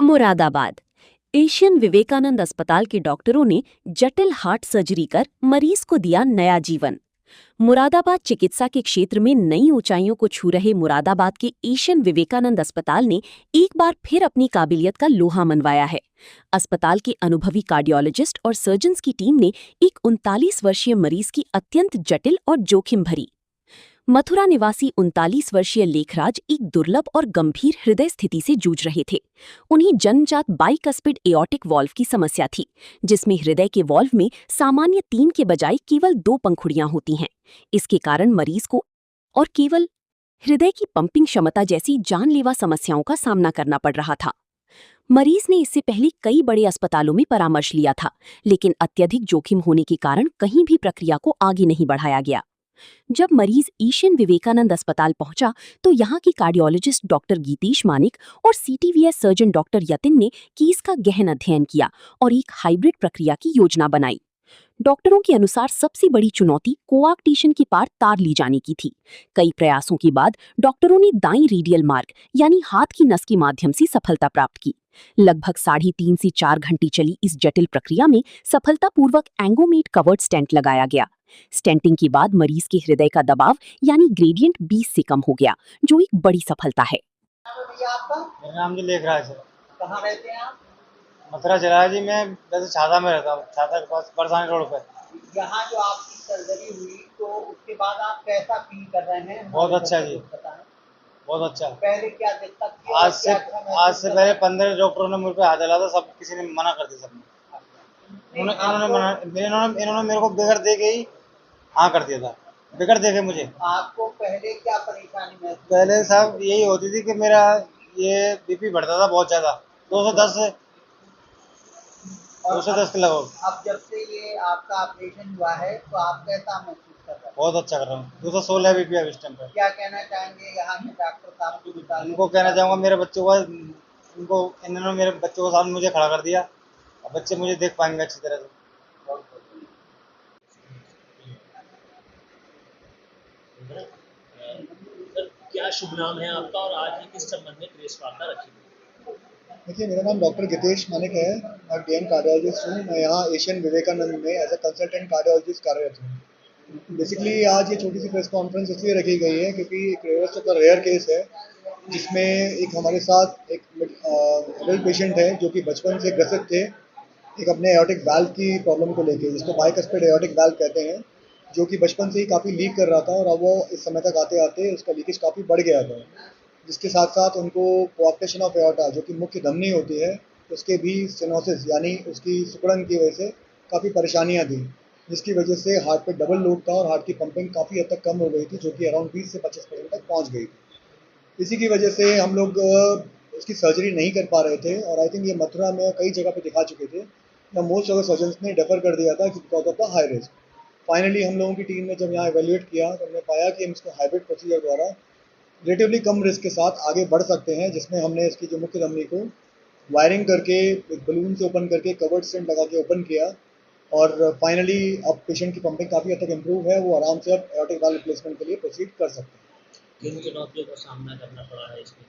Moradabad Asian Vivekananda अस्पताल के डॉक्टरों ने जटिल हार्ट सर्जरी कर मरीज को दिया नया जीवन। मुरादाबाद चिकित्सा के क्षेत्र में नई ऊंचाइयों को छू रहे मुरादाबाद के एशियन विवेकानंद अस्पताल ने एक बार फिर अपनी काबिलियत का लोहा मनवाया है। अस्पताल के अनुभवी कार्डियोलॉजिस्ट और सर्जन्स की टीम ने एक 39 वर्षीय मरीज की अत्यंत जटिल और जोखिम भरी मथुरा निवासी 39 वर्षीय लेखराज एक दुर्लभ और गंभीर हृदय स्थिति से जूझ रहे थे। उन्हें जन्मजात बाइकस्पिड एओर्टिक वॉल्व की समस्या थी, जिसमें हृदय के वॉल्व में सामान्य 3 के बजाय केवल 2 पंखुड़ियां होती हैं। इसके कारण मरीज को और केवल हृदय की पंपिंग क्षमता जैसी जानलेवा समस्याओं का सामना करना पड़ रहा था। मरीज ने इससे पहले कई बड़े अस्पतालों में परामर्श लिया था, लेकिन अत्यधिक जोखिम होने के कारण कहीं भी प्रक्रिया को आगे नहीं बढ़ाया गया। जब मरीज एशियन विवेकानंद अस्पताल पहुंचा तो यहाँ की कार्डियोलॉजिस्ट डॉक्टर गीतेश मानिक और सीटीवीएस सर्जन डॉक्टर यतिन ने केस का गहन अध्ययन किया और एक हाइब्रिड प्रक्रिया की योजना बनाई। डॉक्टरों के अनुसार सबसे बड़ी चुनौती कोआक्टेशन के पार तार ली जाने की थी। कई प्रयासों के बाद डॉक्टरों ने दाईं रेडियल मार्ग यानी हाथ की नस के माध्यम से सफलता प्राप्त की। लगभग 3.5 से 4 घंटे चली इस जटिल प्रक्रिया में सफलतापूर्वक एंगोमेट कवर्ड स्टेंट लगाया गया। स्टेंटिंग के बाद मरीज के हृदय का दबाव यानी ग्रेडियंट 20 से कम हो गया, जो एक बड़ी सफलता है। मेरा नाम जी लेखराज है। कहाँ रहते हैं आप? मथुरा जिला जी। मैं वैसे छाता में रहता हूँ, छाता के पास बरसाने रोड पे। यहाँ जो आपकी सर्जरी हुई तो उसके बाद आप कैसा फील कर रहे हैं? बहुत अच्छा जी, बताएं। बहुत अच्छा। पहले क्या दिक्कत थी? आज से पहले 15 डॉक्टरों ने मुझ पे हाथ डाला था, सब किसी ने मना कर दिया। सबने इन्होंने मेरे को बगैर देखे ही हाँ कर दिया था, बगैर देखे मुझे। आपको पहले क्या परेशानी महसूस? पहले साहब यही होती थी कि मेरा ये बीपी बढ़ता था बहुत ज्यादा, 210 के लगभग। अब जब से ये आपका ऑपरेशन हुआ है तो आप कैसा महसूस कर रहे हैं? बहुत अच्छा कर रहा हूँ। 216 बीपी है इस टाइम पे। क्या कहना चाहेंगे यहाँ के डॉक्टर साहब को? उनको कहना चाहूँगा मेरे बच्चों को, इन्होंने मेरे बच्चों को सामने मुझे खड़ा कर दिया। अब बच्चे मुझे देख पाएंगे अच्छी तरह से। सर, क्या शुभ नाम है आपका और आज ये किस संबंध में प्रेस वार्ता रखी गई? देखिए, मेरा नाम डॉक्टर गीतेश मानिक है। मैं डीएम कार्डियोलॉजिस्ट हूँ। मैं यहाँ एशियन विवेकानंद में एज ए कंसल्टेंट कार्डियोलॉजिस्ट कार्यरत हूँ। बेसिकली आज ये छोटी सी प्रेस कॉन्फ्रेंस इसलिए रखी गई है क्योंकि एक रेयर केस है जिसमें एक हमारे साथ एक एडल्ट पेशेंट है जो कि बचपन से ग्रसित थे एक अपने एओर्टिक वाल्व की प्रॉब्लम को लेके, जिसको बाइकस्पिड एओर्टिक वाल्व कहते हैं, जो कि बचपन से ही काफ़ी लीक कर रहा था और अब वो इस समय तक आते आते उसका लीकेज काफ़ी बढ़ गया था, जिसके साथ साथ उनको कोआक्टेशन ऑफ एओर्टा जो कि मुख्य धमनी होती है उसके भी स्टेनोसिस यानी उसकी सिकुड़न की वजह से काफ़ी परेशानियां थी, जिसकी वजह से हार्ट पे डबल लोड था और हार्ट की पंपिंग काफ़ी हद तक कम हो गई थी, जो कि अराउंड 20 से 25% तक पहुंच गई थी। इसी की वजह से हम लोग उसकी सर्जरी नहीं कर पा रहे थे और आई थिंक ये मथुरा में कई जगह पे दिखा चुके थे। मोस्ट ऑफ द सर्जन्स ने डेफर कर दिया था because of the high risk. Finally हम लोगों की टीम ने जब यहाँ एवेल्यूएट किया तो हमने पाया कि हम इसको हाइब्रिड प्रोसीजर द्वारा रिलेटिवली कम रिस्क के साथ आगे बढ़ सकते हैं, जिसमें हमने इसकी जो मुख्य धमनी को वायरिंग करके एक बलून से ओपन करके कवर्ड स्टेंट लगा के ओपन किया और फाइनली अब पेशेंट की पंपिंग काफ़ी हद तक इम्प्रूव है। वो आराम से अब एओर्टिक वाल्व रिप्लेसमेंट के लिए प्रोसीड कर सकते हैं। किन चुनौतियों का सामना करना पड़ा है इसमें?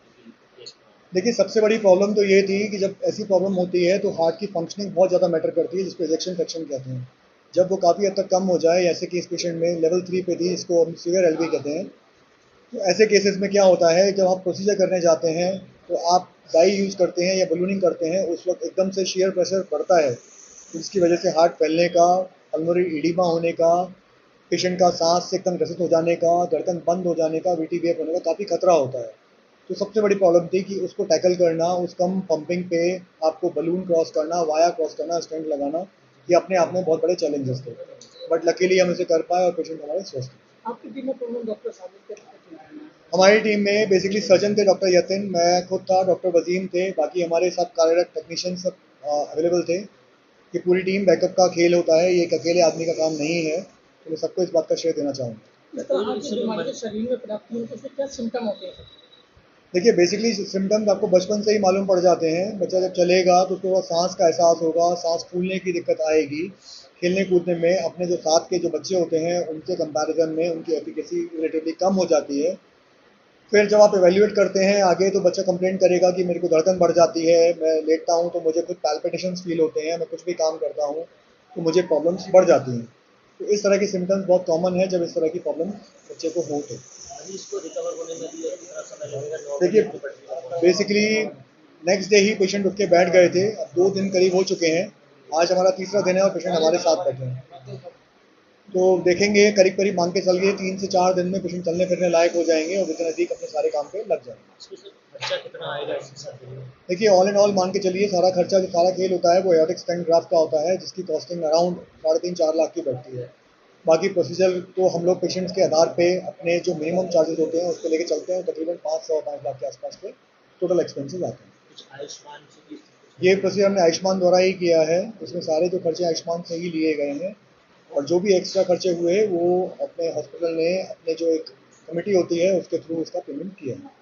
देखिए, सबसे बड़ी प्रॉब्लम तो ये थी कि जब ऐसी प्रॉब्लम होती है तो हार्ट की फंक्शनिंग बहुत ज़्यादा मैटर करती है, जिसको इजेक्शन फ्रैक्शन कहते हैं। जब वो काफ़ी हद तक कम हो जाए, जैसे कि इस पेशेंट में लेवल 3 पे थी, इसको हम सीवियर एलवी कहते हैं, तो ऐसे केसेस में क्या होता है जब आप प्रोसीजर करने जाते हैं तो आप डाई यूज़ करते हैं या बलूनिंग करते हैं, उस वक्त एकदम से शेयर प्रेशर बढ़ता है, जिसकी वजह से हार्ट फैलने का, पल्मोनरी एडिमा होने का, पेशेंट का सांस से एकदम ग्रसित हो जाने का, धड़कन बंद हो जाने का, वीटीवीएफ होने का काफ़ी खतरा होता है। तो सबसे बड़ी प्रॉब्लम थी कि उसको टैकल करना, उस कम पंपिंग पे आपको बलून क्रॉस करना, वाया क्रॉस करना, स्टेंट लगाना, ये अपने आप में बहुत बड़े चैलेंजेस थे, बट लकीली हम इसे कर पाए और पेशेंट हमारे स्वस्थ थे। आपकी टीम में कौन डॉक्टर शामिल थे? हमारी टीम में बेसिकली सर्जन थे डॉक्टर यतिन, मैं खुद था, डॉक्टर वजीम थे, बाकी हमारे साथ कार्यरत टेक्नीशियन सब अवेलेबल थे। ये पूरी टीम बैकअप का खेल होता है, ये एक अकेले आदमी का काम नहीं है, तो मैं सबको इस बात का श्रेय देना चाहूँगा। शरीर में प्राप्ति होने से क्या सिम्टम होते हैं? देखिए, बेसिकली सिम्टम्स आपको बचपन से ही मालूम पड़ जाते हैं। बच्चा जब चलेगा तो उसको सांस का एहसास होगा, सांस फूलने की दिक्कत आएगी, खेलने कूदने में अपने जो साथ के जो बच्चे होते हैं उनके कंपैरिजन में उनकी एफिकेसी रिलेटिवली कम हो जाती है। फिर जब आप एवेल्यूएट करते हैं आगे तो बच्चा कंप्लेंट करेगा कि मेरे को धड़कन बढ़ जाती है, मैं लेटता हूँ तो मुझे कुछ पैल्पिटेशंस फील होते हैं, मैं कुछ भी काम करता हूँ तो मुझे प्रॉब्लम्स बढ़ जाती हैं। तो इस तरह के सिम्टम्स बहुत कॉमन है जब इस तरह की प्रॉब्लम बच्चे को हो तो। अभी इसको रिकवर होने में भी कितना समय लगेगा? देखिए बेसिकली नेक्स्ट डे ही पेशेंट उठ के बैठ गए थे, अब 2 दिन करीब हो चुके हैं, आज हमारा तीसरा दिन है और पेशेंट हमारे साथ बैठे हैं। तो देखेंगे करीब करीब मान के चलिए 3 से 4 दिन में पेशेंट चलने फिरने लायक हो जाएंगे और विद नज़दीक अपने सारे काम पे लग जाएंगे। इसको सर खर्चा कितना आएगा इसके साथ? देखिए ऑल इन ऑल मान के चलिए सारा खर्चा जो सारा खेल होता है वो एयोटिक स्टेंट ग्राफ्ट का होता है, जिसकी कॉस्टिंग अराउंड 3.5-4 लाख की बैठती है। बाकी प्रोसीजर तो हम लोग पेशेंट्स के आधार पे अपने जो मिनिमम चार्जेस होते हैं उसको लेके चलते हैं, तकरीबन 5 लाख के आसपास के टोटल एक्सपेंसेस आते हैं। कुछ आयुष्मान से भी ये प्रोसीजर हमने आयुष्मान द्वारा ही किया है, इसमें सारे जो खर्चे आयुष्मान से ही लिए गए हैं और जो भी एक्स्ट्रा खर्चे हुए वो अपने हॉस्पिटल ने अपने जो एक कमेटी होती है उसके थ्रू उसका पेमेंट किया है।